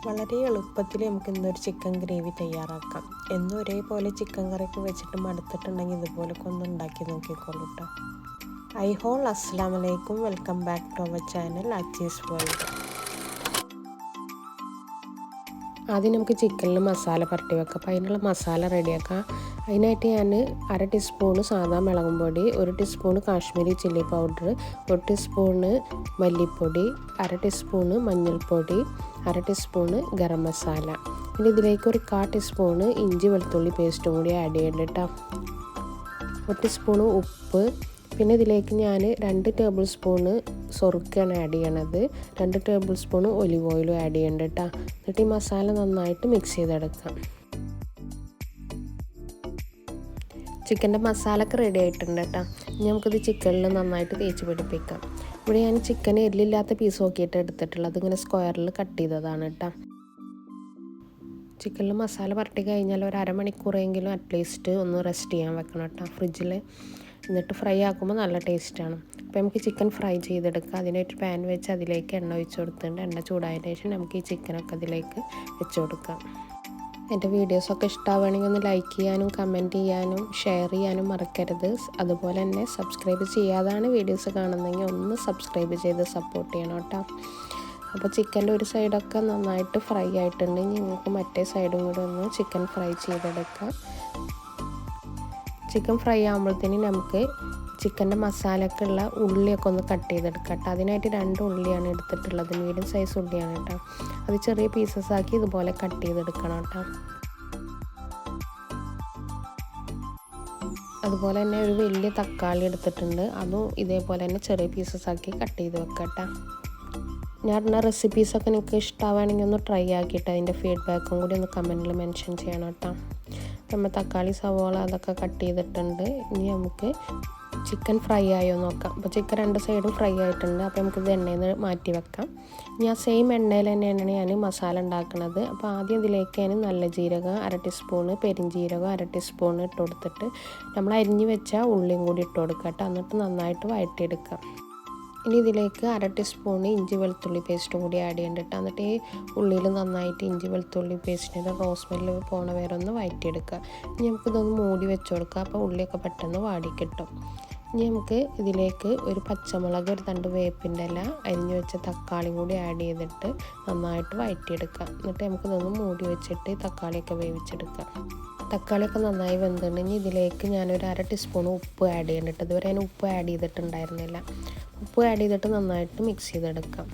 വളരെ എളുപ്പത്തിൽ നമുക്ക് ഇന്നൊരു ചിക്കൻ ഗ്രേവി തയ്യാറാക്കാം. എന്നും ഒരേപോലെ ചിക്കൻ കറിയൊക്കെ വെച്ചിട്ട് മടുത്തിട്ടുണ്ടെങ്കിൽ ഇതുപോലൊക്കെ ഒന്ന് ഉണ്ടാക്കി നോക്കിക്കോളൂ കേട്ടോ. അസ്സലാമു അലൈക്കും, welcome back to our channel Achi's world. ആദ്യം നമുക്ക് ചിക്കനിൽ മസാല പുരട്ടി വെക്കാം. അപ്പോൾ അതിനുള്ള മസാല റെഡിയാക്കാം. അതിനായിട്ട് ഞാൻ 1/2 ടീസ്പൂണ് സാദാ മുളകും പൊടി, 1 teaspoon Kashmiri chilli powder, 1 teaspoon മല്ലിപ്പൊടി, 1/2 ടീസ്പൂണ് മഞ്ഞൾപ്പൊടി, 1/2 ടീസ്പൂണ് ഗരം മസാല. പിന്നെ ഇതിലേക്ക് ഒരു 1/4 ടീസ്പൂണ് ഇഞ്ചി വെളുത്തുള്ളി പേസ്റ്റും കൂടി ആഡ് ചെയ്യേണ്ടത് കേട്ടോ. 1 ടീസ്പൂണ് ഉപ്പ്. പിന്നെ ഇതിലേക്ക് ഞാൻ 2 ടേബിൾ സ്പൂണ് സൊറുക്കയാണ് ആഡ് ചെയ്യണത്. 2 ടേബിൾ സ്പൂണ് ഒലിവ് ഓയിലും ആഡ് ചെയ്യേണ്ടത് കേട്ടോ. എന്നിട്ട് ഈ മസാല നന്നായിട്ട് മിക്സ് ചെയ്തെടുക്കാം. ചിക്കൻ്റെ മസാലയൊക്കെ റെഡി ആയിട്ടുണ്ട് കേട്ടോ. ഇനി നമുക്കിത് ചിക്കനിൽ നന്നായിട്ട് തേച്ച് പിടിപ്പിക്കാം. ഇവിടെ ഞാൻ ചിക്കൻ എല്ലില്ലാത്ത പീസ് നോക്കിയിട്ട് എടുത്തിട്ടുള്ളത്, അതിങ്ങനെ സ്ക്വയറിൽ കട്ട് ചെയ്തതാണ് കേട്ടോ. ചിക്കനിൽ മസാല പുരട്ടി കഴിഞ്ഞാൽ ഒരു അരമണിക്കൂറെങ്കിലും അറ്റ്ലീസ്റ്റ് ഒന്ന് റെസ്റ്റ് ചെയ്യാൻ വെക്കണം കേട്ടോ ഫ്രിഡ്ജിൽ. എന്നിട്ട് ഫ്രൈ ആക്കുമ്പോൾ നല്ല ടേസ്റ്റാണ്. അപ്പോൾ നമുക്ക് ചിക്കൻ ഫ്രൈ ചെയ്തെടുക്കാം. അതിനൊരു പാൻ വെച്ച് അതിലേക്ക് എണ്ണ ഒഴിച്ച് കൊടുത്തിട്ടുണ്ട്. എണ്ണ ചൂടായതിന് ശേഷം നമുക്ക് ഈ ചിക്കനൊക്കെ അതിലേക്ക് വെച്ച് കൊടുക്കാം. എൻ്റെ വീഡിയോസൊക്കെ ഇഷ്ടമാവുകയാണെങ്കിൽ ഒന്ന് ലൈക്ക് ചെയ്യാനും കമൻറ്റ് ചെയ്യാനും ഷെയർ ചെയ്യാനും മറക്കരുത്. അതുപോലെ തന്നെ സബ്സ്ക്രൈബ് ചെയ്യാതാണ് വീഡിയോസ് കാണുന്നതെങ്കിൽ ഒന്ന് സബ്സ്ക്രൈബ് ചെയ്ത് സപ്പോർട്ട് ചെയ്യണം കേട്ടോ. അപ്പോൾ ചിക്കൻ്റെ ഒരു സൈഡൊക്കെ നന്നായിട്ട് ഫ്രൈ ആയിട്ടുണ്ട്. നിങ്ങൾക്ക് മറ്റേ സൈഡും കൂടെ ഒന്ന് ചിക്കൻ ഫ്രൈ ചെയ്തെടുക്കാം. ചിക്കൻ ഫ്രൈ ആകുമ്പോഴത്തേനും നമുക്ക് ചിക്കൻ്റെ മസാലയൊക്കെ ഉള്ള ഉള്ളിയൊക്കെ ഒന്ന് കട്ട് ചെയ്തെടുക്കാം കേട്ടോ. അതിനായിട്ട് 2 ഉള്ളിയാണ് എടുത്തിട്ടുള്ളത്. മീഡിയം സൈസ് ഉള്ളിയാണ് കേട്ടോ. അത് ചെറിയ പീസസ് ആക്കി ഇതുപോലെ കട്ട് ചെയ്തെടുക്കണം കേട്ടോ. അതുപോലെ തന്നെ ഒരു വലിയ തക്കാളി എടുത്തിട്ടുണ്ട്. അതും ഇതേപോലെ തന്നെ ചെറിയ പീസസ് ആക്കി കട്ട് ചെയ്ത് വെക്കാം കേട്ടോ. ഞാൻ ഇടുന്ന റെസിപ്പീസൊക്കെ നിങ്ങൾക്ക് ഇഷ്ടമാവുകയാണെങ്കിൽ ഒന്ന് ട്രൈ ആക്കിയിട്ട് അതിൻ്റെ ഫീഡ്ബാക്കും കൂടി ഒന്ന് കമൻറ്റിൽ മെൻഷൻ ചെയ്യണം കേട്ടോ. നമ്മൾ തക്കാളി സവോള അതൊക്കെ കട്ട് ചെയ്തിട്ടുണ്ട്. ഇനി നമുക്ക് ചിക്കൻ ഫ്രൈ ആയോ നോക്കാം. അപ്പോൾ ചിക്കൻ 2 സൈഡും ഫ്രൈ ആയിട്ടുണ്ട്. അപ്പോൾ നമുക്കിത് എണ്ണയിൽ നിന്ന് മാറ്റി വെക്കാം. ഇനി ആ സെയിം എണ്ണയിൽ തന്നെയാണ് ഞാൻ മസാല ഉണ്ടാക്കുന്നത്. അപ്പോൾ ആദ്യം ഇതിലേക്ക് ഞാൻ നല്ല ജീരകം 1/2 ടീസ്പൂണ്, പെരിഞ്ജീരകം 1/2 ടീസ്പൂണ് ഇട്ട് കൊടുത്തിട്ട് നമ്മൾ അരിഞ്ഞ് വെച്ച ഉള്ളിയും കൂടി ഇട്ട് കൊടുക്കാം കേട്ടോ. എന്നിട്ട് നന്നായിട്ട് വഴറ്റിയെടുക്കാം. ഇനി ഇതിലേക്ക് 1/2 ടീസ്പൂണ് ഇഞ്ചി വെളുത്തുള്ളി പേസ്റ്റും കൂടി ആഡ് ചെയ്യേണ്ടിട്ട്. എന്നിട്ട് ഈ ഉള്ളിയിൽ നന്നായിട്ട് ഇഞ്ചി വെളുത്തുള്ളി പേസ്റ്റിൻ്റെ റോസ്മെല്ല് പോണ വരെ ഒന്ന് വഴറ്റിയെടുക്കുക. ഇനി നമുക്കിതൊന്ന് മൂടി വെച്ച് കൊടുക്കുക. അപ്പോൾ ഉള്ളിയൊക്കെ പെട്ടെന്ന് വാടി കിട്ടും. ഇനി നമുക്ക് ഇതിലേക്ക് ഒരു പച്ചമുളക്, ഒരു തണ്ട് വേപ്പിൻ്റെ ഇല, അരിഞ്ഞ് വെച്ച തക്കാളിയും കൂടി ആഡ് ചെയ്തിട്ട് നന്നായിട്ട് വഴറ്റിയെടുക്കുക. എന്നിട്ട് നമുക്കിതൊന്ന് മൂടി വെച്ചിട്ട് തക്കാളിയൊക്കെ വേവിച്ചെടുക്കാം. തക്കാളിയൊക്കെ നന്നായി വെന്തിട്ടുണ്ടെങ്കിൽ ഇതിലേക്ക് ഞാനൊരു 1/2 ടീസ്പൂൺ ഉപ്പ് ആഡ് ചെയ്യേണ്ടിട്ട്. ഇതുവരെ ഞാൻ ഉപ്പ് ആഡ് ചെയ്തിട്ടുണ്ടായിരുന്നില്ല. ഉപ്പ് ആഡ് ചെയ്തിട്ട് നന്നായിട്ട് മിക്സ് ചെയ്തെടുക്കാം.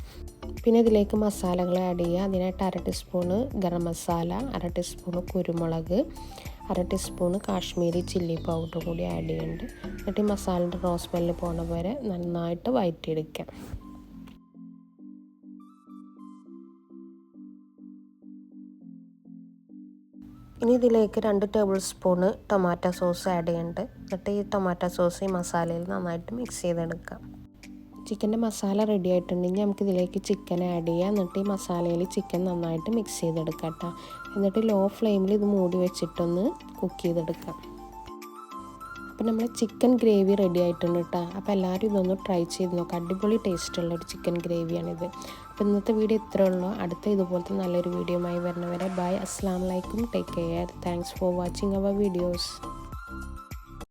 പിന്നെ ഇതിലേക്ക് മസാലകൾ ആഡ് ചെയ്യുക. അതിനായിട്ട് 1/2 ടീസ്പൂണ് ഗരം മസാല, 1/2 ടീസ്പൂണ് കുരുമുളക്, 1/2 ടീസ്പൂണ് കാശ്മീരി ചില്ലി പൗഡർ കൂടി ആഡ് ചെയ്യുന്നുണ്ട്. എന്നിട്ട് ഈ മസാലയുടെ റോസ്മെല്ല് പോണ വരെ നന്നായിട്ട് വഴറ്റിയെടുക്കാം. ഇനി ഇതിലേക്ക് 2 table spoon tomato sauce add ചെയ്യുന്നുണ്ട്. എന്നിട്ട് ഈ ടൊമാറ്റോ സോസ് ഈ മസാലയിൽ നന്നായിട്ട് മിക്സ് ചെയ്തെടുക്കാം. ചിക്കൻ്റെ മസാല റെഡി ആയിട്ടുണ്ടെങ്കിൽ നമുക്ക് ഇതിലേക്ക് ചിക്കൻ ആഡ് ചെയ്യാം. എന്നിട്ട് ഈ മസാലയിൽ ചിക്കൻ നന്നായിട്ട് മിക്സ് ചെയ്തെടുക്കാം കേട്ടോ. എന്നിട്ട് ലോ ഫ്ലെയിമിൽ ഇത് മൂടി വെച്ചിട്ടൊന്ന് കുക്ക് ചെയ്തെടുക്കാം. അപ്പോൾ നമ്മൾ ചിക്കൻ ഗ്രേവി റെഡി ആയിട്ടുണ്ട് കേട്ടോ. അപ്പോൾ എല്ലാവരും ഇതൊന്ന് ട്രൈ ചെയ്ത് നോക്കാം. അടിപൊളി ടേസ്റ്റുള്ളൊരു ചിക്കൻ ഗ്രേവിയാണിത്. അപ്പോൾ ഇന്നത്തെ വീഡിയോ ഇത്രയേ ഉള്ളൂ. അടുത്ത ഇതുപോലത്തെ നല്ലൊരു വീഡിയോയുമായി വരുന്നവരെ ബൈ. അസ്സലാമു അലൈക്കും. Take care. Thanks for watching our videos.